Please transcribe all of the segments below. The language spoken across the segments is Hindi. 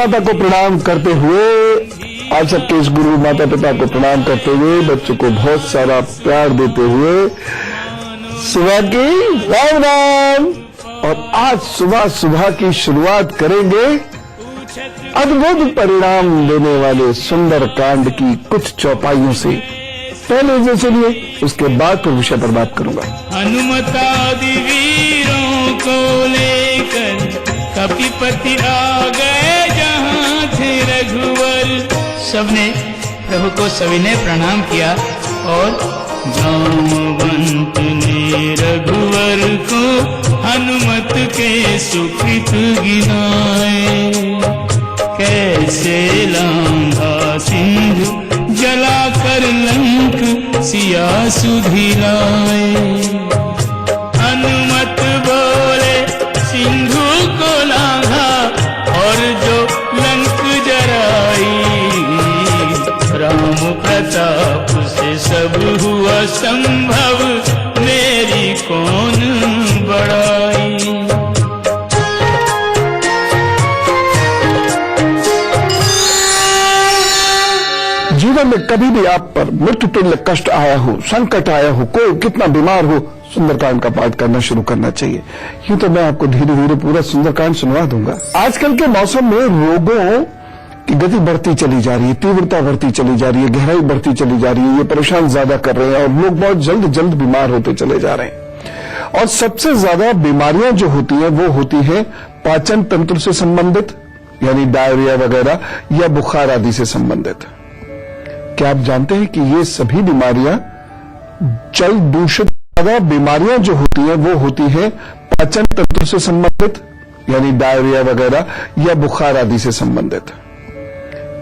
माता को प्रणाम करते हुए, आप सबके इस गुरु माता पिता को प्रणाम करते हुए, बच्चों को बहुत सारा प्यार देते हुए सुबह की राम राम। और आज सुबह सुबह की शुरुआत करेंगे अद्भुत परिणाम देने वाले सुंदर कांड की कुछ चौपाइयों से। पहले इसे सुनिए, उसके बाद फिर विषय पर बात करूंगा। हनुमतादि वीरों को लेकर कपिपति आ गए जहाँ थे रघुवर। सबने प्रभु को सविनय प्रणाम किया और जामवंत ने रघुवर को हनुमत के सुकृत गिनाए। कैसे लांघा सिंधु जलाकर लंक सिया सुधिलाए। हनुमत बोले सिंधु को लांघा और जो लंक जराई। राम प्रताप से सब हुआ संभव, मेरी कौन बड़ाई। जीवन में कभी भी आप पर मृत्यु तुल्य कष्ट आया हो, संकट आया हो, कोई कितना बीमार हो, सुंदरकांड का पाठ करना शुरू करना चाहिए। यूं तो मैं आपको धीरे धीरे पूरा सुंदरकांड सुनवा दूंगा। आजकल के मौसम में रोगों की गति बढ़ती चली जा रही है, तीव्रता बढ़ती चली जा रही है, गहराई बढ़ती चली जा रही है। ये परेशान ज्यादा कर रहे हैं और लोग बहुत जल्द जल्द बीमार होते चले जा रहे हैं। और सबसे ज्यादा बीमारियां जो होती हैं वो होती है पाचन तंत्र से संबंधित, यानी डायरिया वगैरह, या बुखार आदि से संबंधित। क्या आप जानते हैं कि ये सभी बीमारियां जल दूषित बीमारियां जो होती हैं वो होती है पाचन तंत्र से संबंधित, यानी डायरिया वगैरह, या बुखार आदि से संबंधित।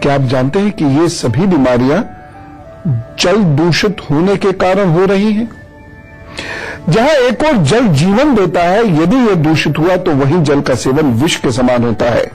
क्या आप जानते हैं कि ये सभी बीमारियां जल दूषित होने के कारण हो रही हैं? जहां एक और जल जीवन देता है, यदि यह दूषित हुआ तो वही जल का सेवन विष के समान होता है,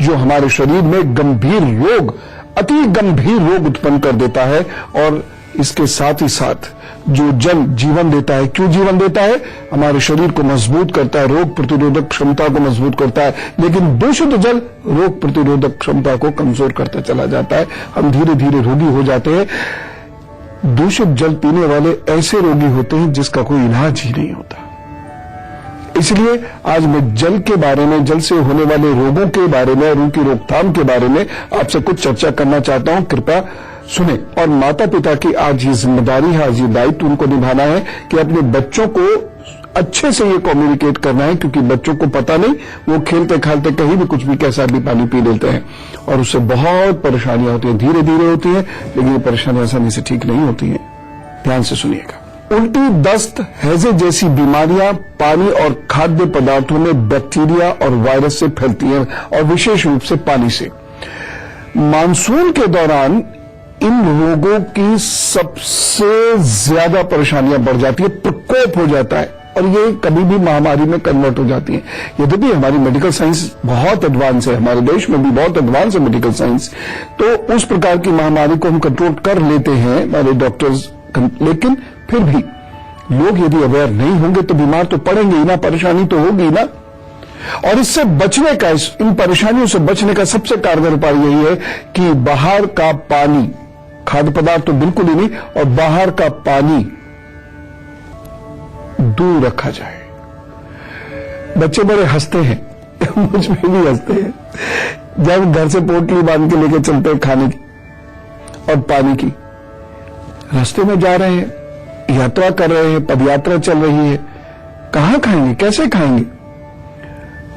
जो हमारे शरीर में गंभीर रोग, अति गंभीर रोग उत्पन्न कर देता है। और इसके साथ ही साथ जो जल जीवन देता है, क्यों जीवन देता है? हमारे शरीर को मजबूत करता है, रोग प्रतिरोधक क्षमता को मजबूत करता है। लेकिन दूषित जल रोग प्रतिरोधक क्षमता को कमजोर करता चला जाता है, हम धीरे धीरे रोगी हो जाते हैं। दूषित जल पीने वाले ऐसे रोगी होते हैं जिसका कोई इलाज ही नहीं होता। इसलिए आज मैं जल के बारे में, जल से होने वाले रोगों के बारे में और उनकी रोकथाम के बारे में आपसे कुछ चर्चा करना चाहता हूं। कृपया सुने। और माता पिता की आज ये जिम्मेदारी है, आज ये दायित्व उनको निभाना है कि अपने बच्चों को अच्छे से ये कम्युनिकेट करना है, क्योंकि बच्चों को पता नहीं, वो खेलते खालते कहीं भी कुछ भी कैसा भी पानी पी लेते हैं और उससे बहुत परेशानियां होती हैं। धीरे धीरे होती हैं, लेकिन ये परेशानियां आसानी से ठीक नहीं होती हैं। ध्यान से सुनिएगा। उल्टी, दस्त, हैजे जैसी बीमारियां पानी और खाद्य पदार्थों में बैक्टीरिया और वायरस से फैलती हैं, और विशेष रूप से पानी से। मानसून के दौरान इन रोगों की सबसे ज्यादा परेशानियां बढ़ जाती है, प्रकोप हो जाता है, और ये कभी भी महामारी में कन्वर्ट हो जाती है। यद्यपि हमारी मेडिकल साइंस बहुत एडवांस है, हमारे देश में भी बहुत एडवांस है मेडिकल साइंस, तो उस प्रकार की महामारी को हम कंट्रोल कर लेते हैं हमारे डॉक्टर्स। लेकिन फिर भी लोग यदि अवेयर नहीं होंगे तो बीमार तो पड़ेंगे ही ना, परेशानी तो होगी ना। और इससे बचने का, इन परेशानियों से बचने का सबसे कारगर उपाय यही है कि बाहर का पानी, खाद्य पदार्थ तो बिल्कुल ही नहीं, और बाहर का पानी दूर रखा जाए। बच्चे बड़े हंसते हैं मुझ में भी हंसते हैं जब घर से पोटली बांध के लेके चलते हैं खाने की और पानी की। रास्ते में जा रहे हैं, यात्रा कर रहे हैं, पदयात्रा चल रही है, कहां खाएंगे, कैसे खाएंगे?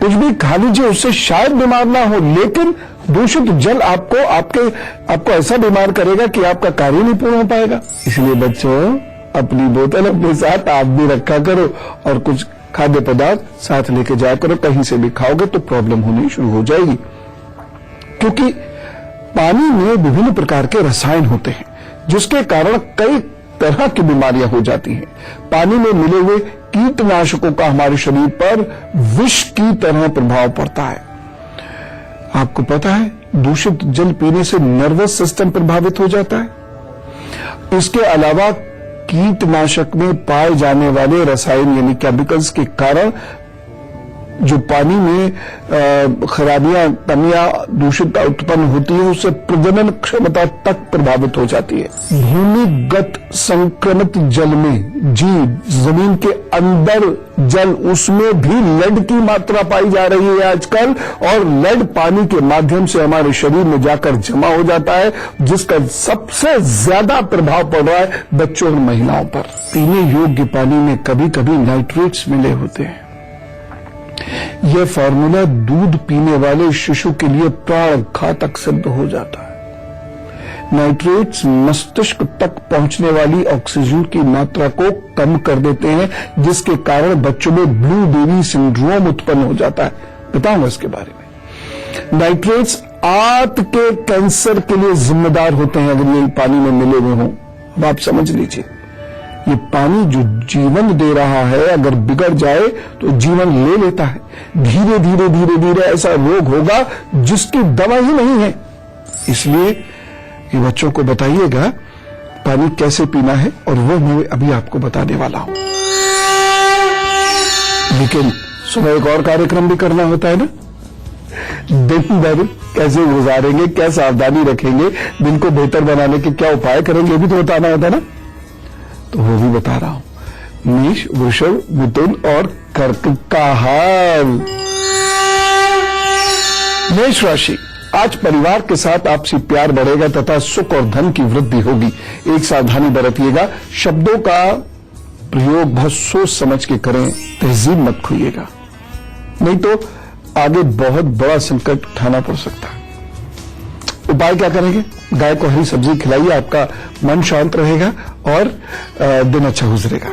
कुछ भी खा लीजिए, उससे शायद बीमार ना हो, लेकिन दूषित जल आपको ऐसा बीमार करेगा कि आपका कार्य नहीं पूर्ण हो पाएगा। इसलिए बच्चों, अपनी बोतल अपने साथ आप भी रखा करो और कुछ खाद्य पदार्थ साथ लेके जाया करो। कहीं से भी खाओगे तो प्रॉब्लम होनी शुरू हो जाएगी, क्योंकि पानी में विभिन्न प्रकार के रसायन होते हैं जिसके कारण कई तरह की बीमारियां हो जाती हैं। पानी में मिले हुए कीटनाशकों का हमारे शरीर पर विष की तरह प्रभाव पड़ता है। आपको पता है, दूषित जल पीने से नर्वस सिस्टम प्रभावित हो जाता है। इसके अलावा कीटनाशक में पाए जाने वाले रसायन यानी केमिकल्स के कारण जो पानी में खराबियां, कमियां, दूषितता उत्पन्न होती है, उससे प्रजनन क्षमता तक प्रभावित हो जाती है। भूमिगत संक्रमित जल में जीव, जमीन के अंदर जल, उसमें भी लेड की मात्रा पाई जा रही है आजकल, और लेड पानी के माध्यम से हमारे शरीर में जाकर जमा हो जाता है, जिसका सबसे ज्यादा प्रभाव पड़ रहा है बच्चों और महिलाओं पर। पीने योग्य पानी में कभी कभी नाइट्रेट्स मिले होते हैं। यह फार्मूला दूध पीने वाले शिशु के लिए प्राण घातक सिद्ध हो जाता है। नाइट्रेट्स मस्तिष्क तक पहुंचने वाली ऑक्सीजन की मात्रा को कम कर देते हैं, जिसके कारण बच्चों में ब्लू बेबी सिंड्रोम उत्पन्न हो जाता है। बताऊंगा इसके बारे में। नाइट्रेट्स आंत के कैंसर के लिए जिम्मेदार होते हैं अगर ये पानी में मिले हुए हों। अब आप समझ लीजिए, ये पानी जो जीवन दे रहा है, अगर बिगड़ जाए तो जीवन ले लेता है। धीरे धीरे धीरे धीरे ऐसा रोग होगा जिसकी दवा ही नहीं है। इसलिए ये बच्चों को बताइएगा पानी कैसे पीना है, और वो मैं अभी आपको बताने वाला हूं। लेकिन सुबह एक और कार्यक्रम भी करना होता है ना। दिन भर कैसे गुजारेंगे, क्या सावधानी रखेंगे, दिन को बेहतर बनाने के क्या उपाय करेंगे, ये भी तो बताना होता है ना। तो वो भी बता रहा हूं। मेष, वृषभ, मिथुन और कर्क का हाल। मेष राशि, आज परिवार के साथ आपसी प्यार बढ़ेगा तथा सुख और धन की वृद्धि होगी। एक सावधानी बरतिएगा, शब्दों का प्रयोग बहुत सोच समझ के करें, तहजीब मत खोइएगा, नहीं तो आगे बहुत बड़ा संकट उठाना पड़ सकता है। उपाय क्या करेंगे? गाय को हरी सब्जी खिलाइए, आपका मन शांत रहेगा और दिन अच्छा गुजरेगा।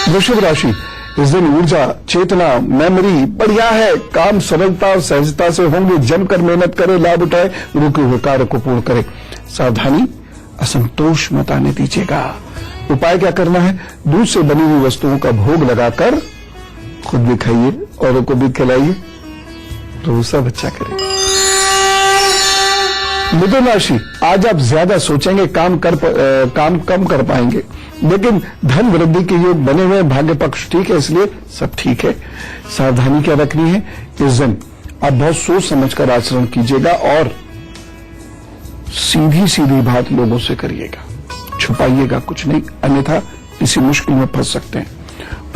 वृषभ राशि, इस दिन ऊर्जा, चेतना, मेमोरी बढ़िया है। काम सरलता और सहजता से होंगे। जमकर मेहनत करें, लाभ उठाए, रुके हुए कार्य को पूर्ण करें। सावधानी, असंतोष मत आने दीजिएगा। उपाय क्या करना है? दूध से बनी हुई वस्तुओं का भोग लगाकर खुद भी खाइए, औरों को भी खिलाइए, तो सब अच्छा करें। मिथुन राशि, आज आप ज्यादा सोचेंगे, काम कम कर पाएंगे, लेकिन धन वृद्धि के योग बने हुए, भाग्य पक्ष ठीक है, इसलिए सब ठीक है। सावधानी क्या रखनी है? इस दिन आप बहुत सोच समझकर आचरण कीजिएगा और सीधी सीधी बात लोगों से करिएगा, छुपाइएगा कुछ नहीं, अन्यथा किसी मुश्किल में फंस सकते हैं।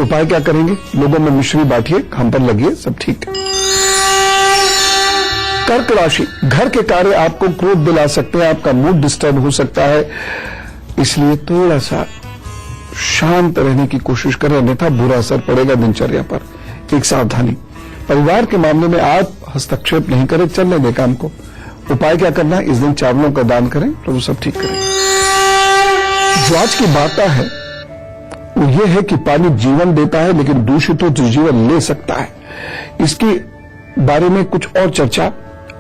उपाय क्या करेंगे? लोगों में मिश्री बांटिए, काम पर लगिए, सब ठीक है। कर्क राशि, घर के कार्य आपको क्रोध दिला सकते हैं, आपका मूड डिस्टर्ब हो सकता है, इसलिए थोड़ा सा शांत रहने की कोशिश करें, अन्यथा बुरा असर पड़ेगा दिनचर्या पर। एक सावधानी, परिवार के मामले में आप हस्तक्षेप नहीं करें, चलने दें काम को। उपाय क्या करना है? इस दिन चावलों का दान करें तो वो सब ठीक करेंगे। जो आज की बात है वो ये है कि पानी जीवन देता है, लेकिन दूषित हो तो जीवन ले सकता है। इसके बारे में कुछ और चर्चा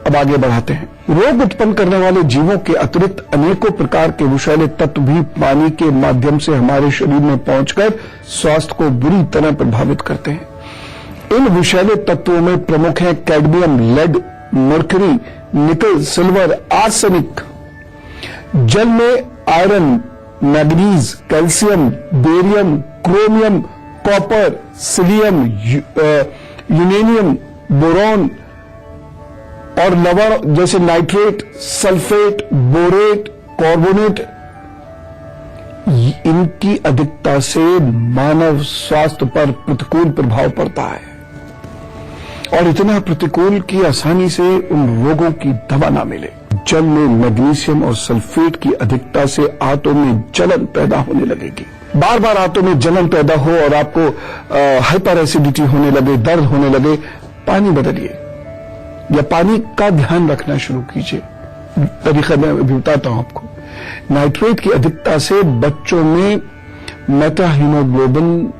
अब आगे बढ़ाते हैं। रोग उत्पन्न करने वाले जीवों के अतिरिक्त अनेकों प्रकार के विषैले तत्व भी पानी के माध्यम से हमारे शरीर में पहुंचकर स्वास्थ्य को बुरी तरह प्रभावित करते हैं। इन विषैले तत्वों में प्रमुख हैं कैडमियम, लेड, मर्क्यूरी, निकल, सिल्वर, आर्सेनिक। जल में iron, manganese, calcium, barium, chromium, copper, psyllium, uranium, boron और लवण जैसे नाइट्रेट, सल्फेट, बोरेट, कार्बोनेट, इनकी अधिकता से मानव स्वास्थ्य पर प्रतिकूल प्रभाव पड़ता है, और इतना प्रतिकूल कि आसानी से उन रोगों की दवा ना मिले। जल में मैग्नीशियम और सल्फेट की अधिकता से आंतों में जलन पैदा होने लगेगी। बार बार आंतों में जलन पैदा हो और आपको हाइपर एसिडिटी होने लगे, दर्द होने लगे, पानी बदलिए या पानी का ध्यान रखना शुरू कीजिए। तरीका मैं अभी बताता हूं आपको। नाइट्रेट की अधिकता से बच्चों में मेटा हीमोग्लोबिन,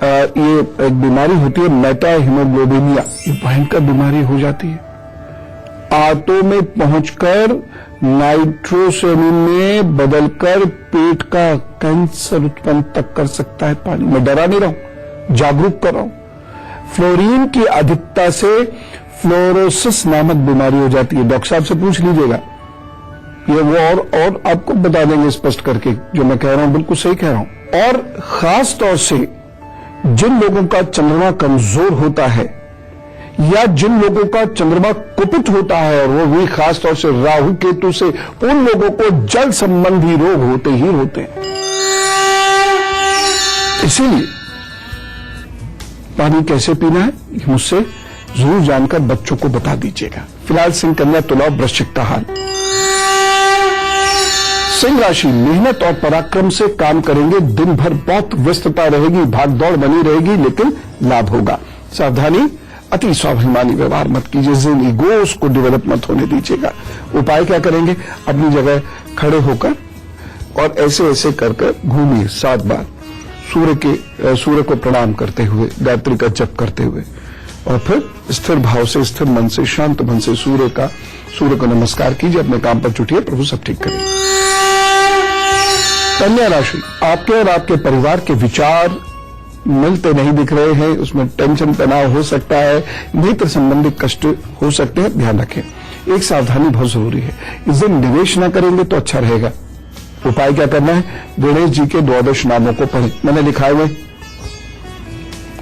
ये एक बीमारी होती है मेटा हीमोग्लोबिनिया, ये भयंकर बीमारी हो जाती है। आंतों में पहुंचकर नाइट्रोसेमिन में बदलकर पेट का कैंसर उत्पन्न तक कर सकता है पानी। मैं डरा नहीं रहा हूं, जागरूक कर रहा हूं। फ्लोरीन की अधिकता से फ्लोरोसिस नामक बीमारी हो जाती है। डॉक्टर साहब से पूछ लीजिएगा, ये वो और आपको बता देंगे स्पष्ट करके। जो मैं कह रहा हूं बिल्कुल सही कह रहा हूं। और खास तौर से जिन लोगों का चंद्रमा कमजोर होता है या जिन लोगों का चंद्रमा कुपित होता है, और वो भी खासतौर से राहु केतु से, उन लोगों को जल संबंधी रोग होते ही होते हैं। इसीलिए पानी कैसे पीना है ये मुझसे जरूर जानकर बच्चों को बता दीजिएगा। फिलहाल सिंह, कन्या, तुला, वृश्चिक का हाल। सिंह राशि, मेहनत और पराक्रम से काम करेंगे, दिन भर बहुत व्यस्तता रहेगी, भागदौड़ बनी रहेगी, लेकिन लाभ होगा। सावधानी, अति स्वाभिमानी व्यवहार मत कीजिए, जिन ईगोस को डेवलप मत होने दीजिएगा। उपाय क्या करेंगे? अपनी जगह खड़े होकर और ऐसे ऐसे कर घूमिए 7 बार, सूर्य को प्रणाम करते हुए, गायत्री का जप करते हुए, और फिर स्थिर भाव से, स्थिर मन से, शांत मन से सूर्य को नमस्कार कीजिए, अपने काम पर जुटिए, प्रभु सब ठीक करेंगे। कन्या राशि, आपके और आपके परिवार के विचार मिलते नहीं दिख रहे हैं, उसमें टेंशन तनाव हो सकता है, नेत्र संबंधी कष्ट हो सकते हैं, ध्यान रखें। एक सावधानी बहुत जरूरी है, इस दिन निवेश न करेंगे तो अच्छा रहेगा। उपाय क्या करना है? गणेश जी के 12 नामों को पढ़ें, मैंने लिखाए हुए,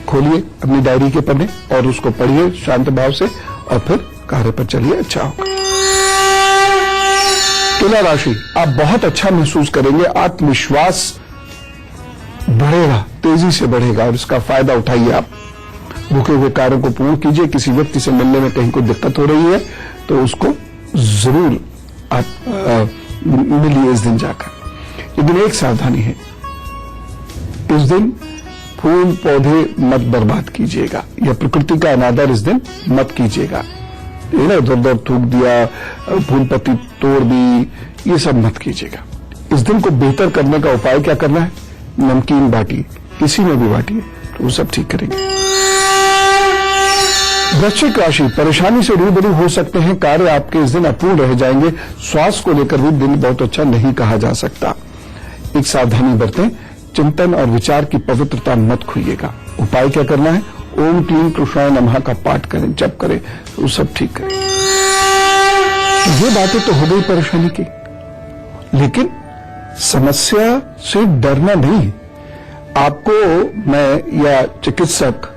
खोलिए अपनी डायरी के पन्ने और उसको पढ़िए शांत भाव से, और फिर कार्य पर चलिए, अच्छा होगा। तुला राशि, आप बहुत अच्छा महसूस करेंगे, आत्मविश्वास बढ़ेगा, तेजी से बढ़ेगा, और इसका फायदा उठाइए। आप रुके हुए कार्यों को पूर्ण कीजिए। किसी व्यक्ति से मिलने में कहीं कोई दिक्कत हो रही है तो उसको जरूर आप मिलिए इस दिन जाकर। लेकिन एक सावधानी है, इस दिन फूल पौधे मत बर्बाद कीजिएगा, या प्रकृति का अनादर इस दिन मत कीजिएगा। इधर उधर थूक दिया, फूल पत्ती तोड़ दी, ये सब मत कीजिएगा। इस दिन को बेहतर करने का उपाय क्या करना है? नमकीन बांटिए, किसी में भी बांटिए, तो वो सब ठीक करेंगे। वृश्चिक राशि, परेशानी से रूबरू हो सकते हैं, कार्य आपके इस दिन अपूर्ण रह जाएंगे। स्वास्थ्य को लेकर भी दिन बहुत अच्छा नहीं कहा जा सकता। एक सावधानी बरतें, चिंतन और विचार की पवित्रता मत खोइएगा। उपाय क्या करना है? ओम क्लीं कृष्णाय नमः का पाठ करें, जप करें, तो वो सब ठीक करें। ये बातें तो हो गई परेशानी की, लेकिन समस्या से डरना नहीं। आपको मैं या चिकित्सक,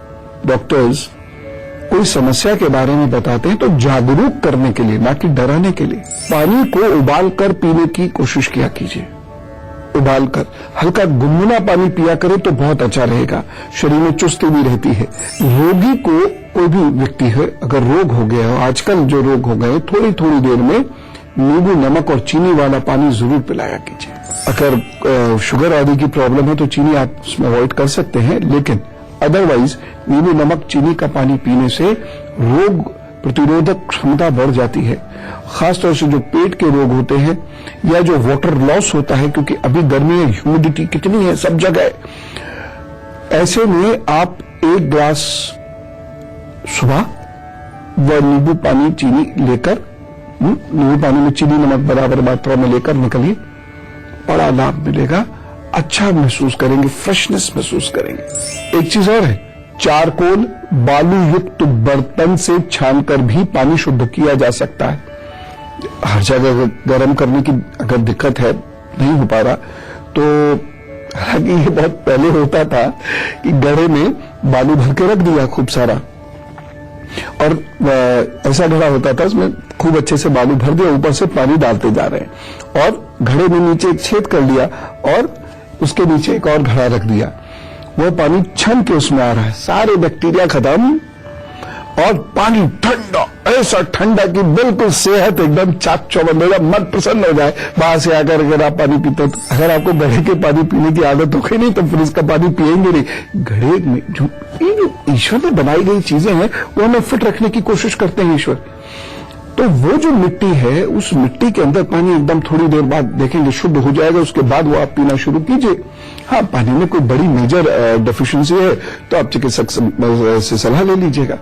डॉक्टर्स कोई समस्या के बारे में बताते हैं तो जागरूक करने के लिए, ना कि डराने के लिए। पानी को उबालकर पीने की कोशिश किया कीजिए, उबालकर हल्का गुनगुना पानी पिया करें तो बहुत अच्छा रहेगा, शरीर में चुस्ती भी रहती है। रोगी को, कोई भी व्यक्ति है अगर रोग हो गया हो, आजकल जो रोग हो गए, थोड़ी थोड़ी देर में नींबू, नमक और चीनी वाला पानी जरूर पिलाया कीजिए। अगर शुगर आदि की प्रॉब्लम है तो चीनी आप उसमें अवॉइड कर सकते हैं, लेकिन अदरवाइज नींबू, नमक, चीनी का पानी पीने से रोग प्रतिरोधक क्षमता बढ़ जाती है। खासतौर से जो पेट के रोग होते हैं या जो वाटर लॉस होता है, क्योंकि अभी गर्मी है, ह्यूमिडिटी कितनी है सब जगह, ऐसे में आप 1 ग्लास सुबह व नींबू पानी, चीनी लेकर, नींबू पानी में चीनी, नमक बराबर मात्रा में लेकर निकलिए, बड़ा लाभ मिलेगा, अच्छा महसूस करेंगे, फ्रेशनेस महसूस करेंगे। एक चीज और है, चारकोल बालू युक्त बर्तन से छानकर भी पानी शुद्ध किया जा सकता है। हर जगह गर्म करने की अगर दिक्कत है, नहीं हो पा रहा, तो हालांकि ये बहुत पहले होता था कि घड़े में बालू भर के रख दिया खूब सारा, और ऐसा घड़ा होता था, उसमें खूब अच्छे से बालू भर दिया, ऊपर से पानी डालते जा रहे हैं, और घड़े में नीचे एक छेद कर लिया और उसके नीचे एक और घड़ा रख दिया, वो पानी छन के उसमें आ रहा है, सारे बैक्टीरिया खत्म, और पानी ठंडा, ऐसा ठंडा कि बिल्कुल सेहत एकदम चाक चौबंद हो जाए, मन प्रसन्न हो जाए। बाहर से आकर अगर आप पानी पीते हो, तो अगर आपको घड़े के पानी पीने की आदत हो गई नहीं तो फिर इसका पानी पिएंगे नहीं। घड़े में जो ईश्वर ने बनाई गई चीजें हैं वो हमें फिट रखने की कोशिश करते हैं ईश्वर। तो वो जो मिट्टी है, उस मिट्टी के अंदर पानी एकदम थोड़ी देर बाद देखेंगे शुद्ध हो जाएगा, उसके बाद वो आप पीना शुरू कीजिए। हाँ, पानी में कोई बड़ी मेजर डेफिशिएंसी है तो आप चिकित्सक से सलाह ले लीजिएगा।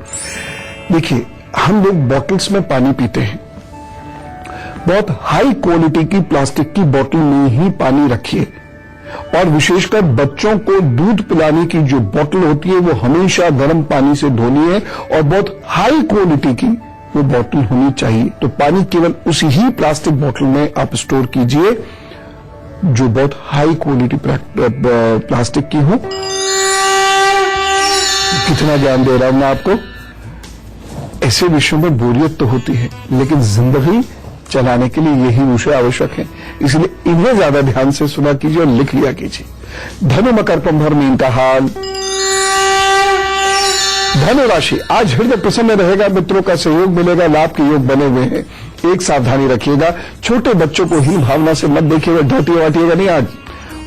देखिए, हम लोग बॉटल्स में पानी पीते हैं, बहुत हाई क्वालिटी की प्लास्टिक की बोतल में ही पानी रखिए, और विशेषकर बच्चों को दूध पिलाने की जो बोतल होती है वो हमेशा गर्म पानी से धोनी है, और बहुत हाई क्वालिटी की वो बोतल होनी चाहिए। तो पानी केवल उसी ही प्लास्टिक बोतल में आप स्टोर कीजिए जो बहुत हाई क्वालिटी प्लास्टिक की हो। कितना ज्ञान दे रहा हूं मैं आपको। ऐसे विषयों में बोरियत तो होती है, लेकिन जिंदगी चलाने के लिए यही विषय आवश्यक है, इसलिए इन्हें ज्यादा ध्यान से सुना कीजिए और लिख लिया कीजिए। धनु, मकर, कुंभ और मीन का हाल। धनु राशि, आज हृदय प्रसन्न रहेगा, मित्रों का सहयोग मिलेगा, लाभ के योग बने हुए हैं। एक सावधानी रखिएगा, छोटे बच्चों को हीन भावना से मत देखिएगा, डांटिएगा वाटिएगा नहीं। आज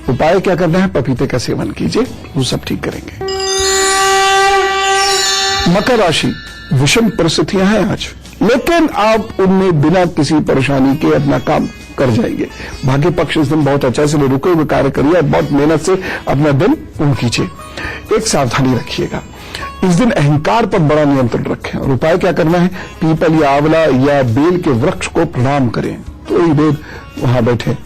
उपाय क्या करना है, पपीते का सेवन कीजिए, वो सब ठीक करेंगे। मकर राशि, विषम परिस्थितियां हैं आज, लेकिन आप उनमें बिना किसी परेशानी के अपना काम कर जाएंगे। भाग्य पक्ष इस दिन बहुत अच्छा है, इसलिए रुके हुए कार्य करिए और बहुत मेहनत से अपना दिन पूर्ण कीजिए। एक सावधानी रखिएगा, इस दिन अहंकार पर बड़ा नियंत्रण रखें। और उपाय क्या करना है, पीपल या आंवला या बेल के वृक्ष को प्रणाम करें। थोड़ी देर वहां बैठे,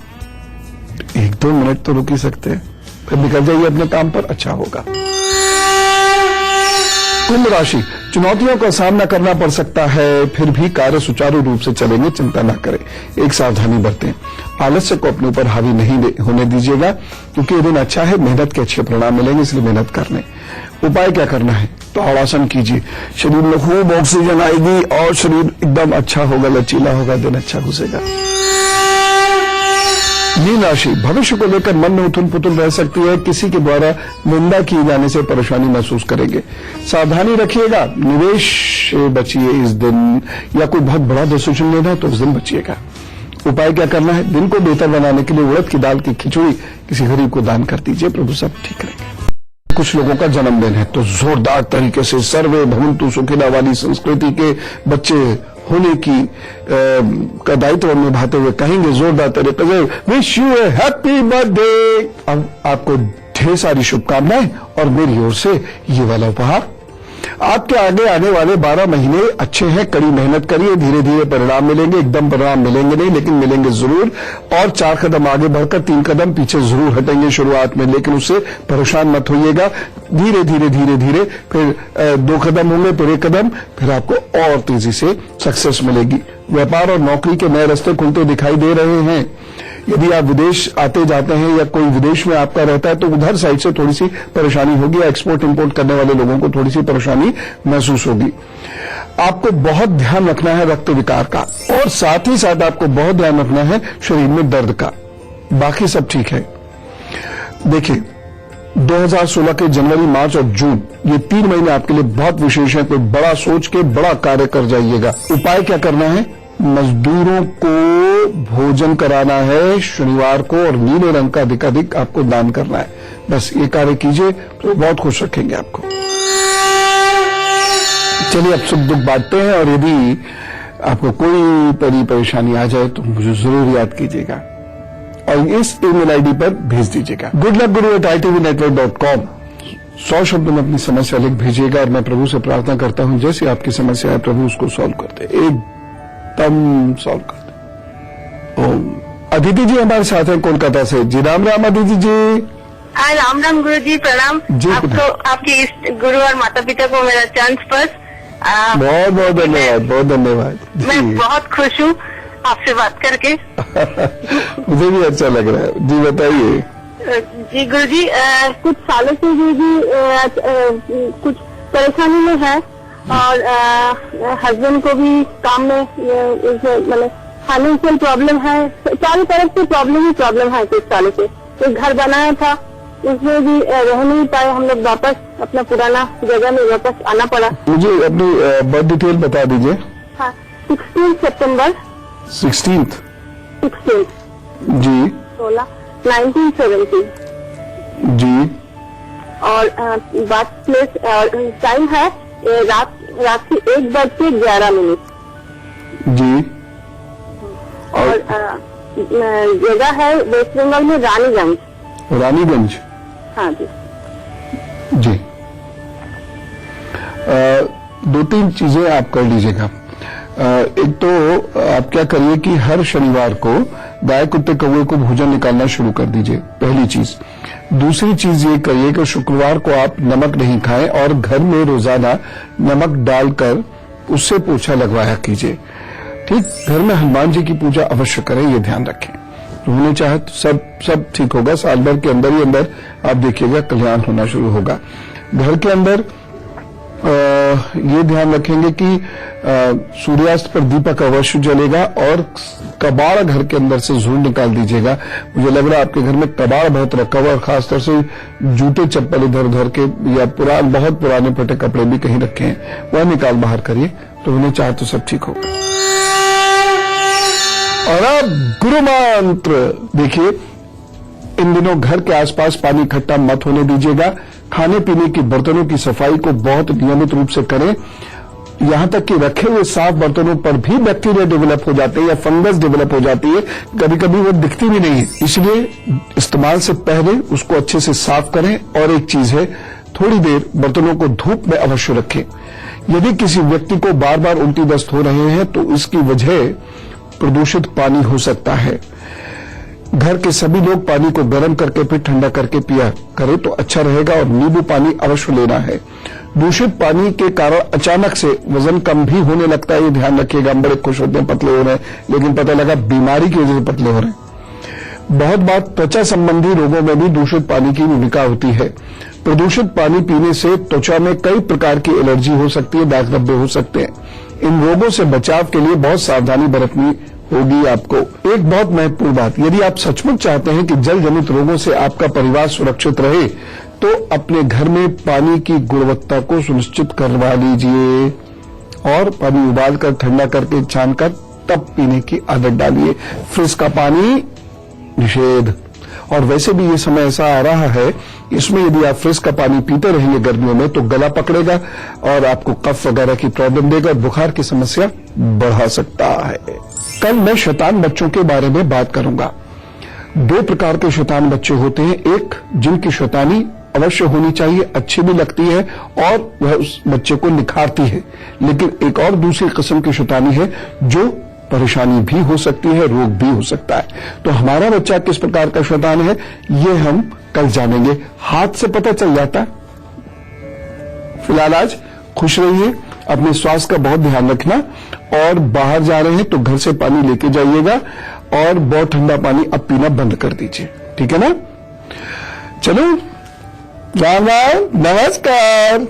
1-2 मिनट तो रुक ही सकते हैं, फिर निकल जाइए अपने काम पर, अच्छा होगा। कुंभ राशि, चुनौतियों का सामना करना पड़ सकता है, फिर भी कार्य सुचारू रूप से चलेंगे, चिंता न करें। एक सावधानी बरतें, आलस्य को अपने ऊपर हावी नहीं होने दीजिएगा, क्योंकि ये दिन अच्छा है, मेहनत के अच्छे परिणाम मिलेंगे, इसलिए मेहनत कर लें। उपाय क्या करना है, तो ताड़ासन कीजिए, शरीर में खूब ऑक्सीजन आएगी और शरीर एकदम अच्छा होगा, लचीला होगा, दिन अच्छा घुसेगा। मीन राशि, भविष्य को लेकर मन में उथल पुथल रह सकती है, किसी के द्वारा निंदा किए जाने से परेशानी महसूस करेंगे। सावधानी रखिएगा, निवेश से बचिए इस दिन, या कोई बहुत बड़ा डिसीजन लेना है तो उस दिन बचिएगा। उपाय क्या करना है, दिन को बेहतर बनाने के लिए उड़द की दाल की खिचड़ी किसी गरीब को दान कर दीजिए, प्रभु सब ठीक करेंगे। कुछ लोगों का जन्मदिन है, तो जोरदार तरीके से सर्वे भवन्तु सुखिनः वाली संस्कृति के बच्चे होने की का दायित्व निभाते हुए कहेंगे जोरदार तरीके से, wish U A happy birthday. अब आपको ढेर सारी शुभकामनाएं और मेरी ओर से ये वाला उपहार। आपके आगे आने वाले 12 महीने अच्छे हैं, कड़ी मेहनत करिए, धीरे धीरे परिणाम मिलेंगे, एकदम परिणाम मिलेंगे नहीं, लेकिन मिलेंगे जरूर। और 4 कदम आगे बढ़कर 3 कदम पीछे जरूर हटेंगे शुरुआत में, लेकिन उससे परेशान मत होइएगा। धीरे धीरे धीरे धीरे फिर 2 कदम होंगे, फिर 1 कदम, फिर आपको और तेजी से सक्सेस मिलेगी। व्यापार और नौकरी के नए रास्ते खुलते दिखाई दे रहे हैं। यदि आप विदेश आते जाते हैं या कोई विदेश में आपका रहता है, तो उधर साइड से थोड़ी सी परेशानी होगी, या एक्सपोर्ट इंपोर्ट करने वाले लोगों को थोड़ी सी परेशानी महसूस होगी। आपको बहुत ध्यान रखना है रक्त विकार का, और साथ ही साथ आपको बहुत ध्यान रखना है शरीर में दर्द का। बाकी सब ठीक है। देखिए, 2016 के जनवरी, मार्च और जून, ये 3 महीने आपके लिए बहुत विशेष है। कोई बड़ा सोच के बड़ा कार्य कर जाइएगा। उपाय क्या करना है, मजदूरों को भोजन कराना है शनिवार को, और नीले रंग का अधिकाधिक आपको दान करना है। बस ये कार्य कीजिए तो बहुत खुश रखेंगे आपको। चलिए अब सुख दुख बांटते हैं, और यदि आपको कोई परेशानी आ जाए तो मुझे जरूर याद कीजिएगा और इस ईमेल आईडी पर भेज दीजिएगा, goodluckguru@itv-network.com। 100 शब्दों में अपनी समस्या लिख भेजिएगा, और मैं प्रभु से प्रार्थना करता हूं जैसे आपकी समस्या है प्रभु उसको सॉल्व कर दे, एकदम सॉल्व कर दे। ओम। अदिति जी हमारे साथ हैं कोलकाता से। जी राम राम अदिति जी। हाँ, राम राम गुरु जी, प्रणाम जी, आपको, आपके इष्ट गुरु और माता पिता को मेरा चरण स्पर्श। बहुत बहुत धन्यवाद, बहुत धन्यवाद। मैं बहुत खुश हूँ आपसे बात करके। मुझे भी अच्छा लग रहा है। जी बताइए। जी गुरु जी, कुछ सालों से गुरु जी कुछ परेशानी में है, और हस्बैंड को भी काम में मतलब फाइनेंशियल प्रॉब्लम है, चारों तरफ से प्रॉब्लम ही प्रॉब्लम है। कुछ सालों से एक घर बनाया था, उसमें भी रह नहीं पाए हम लोग, वापस अपना पुराना जगह में वापस आना पड़ा। मुझे अपनी बर्थ डिटेल बता दीजिए। हाँ, 16 सितंबर 16 जी 1970 जी। और बात प्लेस और टाइम है रात के 1:11 जी। और जगह है वेस्ट बंगाल में रानीगंज। रानीगंज। हाँ जी जी। 2-3 चीजें आप कर लीजिएगा। एक तो आप क्या करिए कि हर शनिवार को गाय कुत्ते कौवे को भोजन निकालना शुरू कर दीजिए, पहली चीज। दूसरी चीज ये करिए कि शुक्रवार को आप नमक नहीं खाएं, और घर में रोजाना नमक डालकर उससे पोछा लगवाया कीजिए। ठीक, घर में हनुमान जी की पूजा अवश्य करें, ये ध्यान रखें। होने चाहे तो सब ठीक होगा। साल भर के अंदर ही अंदर आप देखिएगा कल्याण होना शुरू होगा। घर के अंदर ये ध्यान रखेंगे कि सूर्यास्त पर दीपक अवश्य जलेगा और कबाड़ घर के अंदर से जरूर निकाल दीजिएगा। मुझे लग रहा है आपके घर में कबाड़ बहुत रखा हुआ और खासतौर से जूते चप्पल इधर उधर के या बहुत पुराने फटे कपड़े भी कहीं रखे हैं, वह निकाल बाहर करिए तो उन्हें चाहे तो सब ठीक होगा। और अब गुरु मंत्र देखिए, इन दिनों घर के आसपास पानी इकट्ठा मत होने दीजिएगा। खाने पीने की बर्तनों की सफाई को बहुत नियमित रूप से करें। यहां तक कि रखे हुए साफ बर्तनों पर भी बैक्टीरिया डेवलप हो जाते हैं या फंगस डेवलप हो जाती है, कभी कभी वो दिखती भी नहीं है। इसलिए इस्तेमाल से पहले उसको अच्छे से साफ करें। और एक चीज है, थोड़ी देर बर्तनों को धूप में अवश्य रखें। यदि किसी व्यक्ति को बार बार उल्टी दस्त हो रहे हैं तो इसकी वजह प्रदूषित पानी हो सकता है। घर के सभी लोग पानी को गर्म करके फिर ठंडा करके पिया करें तो अच्छा रहेगा। और नींबू पानी अवश्य लेना है। दूषित पानी के कारण अचानक से वजन कम भी होने लगता है, ये ध्यान रखिएगा। हम बड़े खुश होते हैं, पतले हो रहे हैं, लेकिन पता लगा बीमारी की वजह से पतले हो रहे हैं। बहुत बार त्वचा संबंधी रोगों में भी दूषित पानी की भूमिका होती है। प्रदूषित पानी पीने से त्वचा में कई प्रकार की एलर्जी हो सकती है, दाग धब्बे हो सकते हैं। इन रोगों से बचाव के लिए बहुत सावधानी बरतनी होगी आपको। एक बहुत महत्वपूर्ण बात, यदि आप सचमुच चाहते हैं कि जल जनित रोगों से आपका परिवार सुरक्षित रहे तो अपने घर में पानी की गुणवत्ता को सुनिश्चित करवा लीजिए और पानी उबालकर ठंडा करके छानकर तब पीने की आदत डालिए। फ्रिज का पानी निषेध। और वैसे भी ये समय ऐसा आ रहा है, इसमें यदि आप फ्रिज का पानी पीते रहेंगे गर्मियों में तो गला पकड़ेगा और आपको कफ वगैरह की प्रॉब्लम देगा और बुखार की समस्या बढ़ा सकता है। कल मैं शैतान बच्चों के बारे में बात करूंगा। 2 प्रकार के शैतान बच्चे होते हैं। एक जिनकी शैतानी अवश्य होनी चाहिए, अच्छी भी लगती है और वह उस बच्चे को निखारती है। लेकिन एक और दूसरी किस्म की शैतानी है जो परेशानी भी हो सकती है, रोग भी हो सकता है। तो हमारा बच्चा किस प्रकार का शैतान है ये हम कल जानेंगे। हाथ से पता चल जाता है। फिलहाल आज खुश रहिए, अपने स्वास्थ्य का बहुत ध्यान रखना और बाहर जा रहे हैं तो घर से पानी लेके जाइएगा और बहुत ठंडा पानी अब पीना बंद कर दीजिए, ठीक है ना। चलो, राम राम, नमस्कार।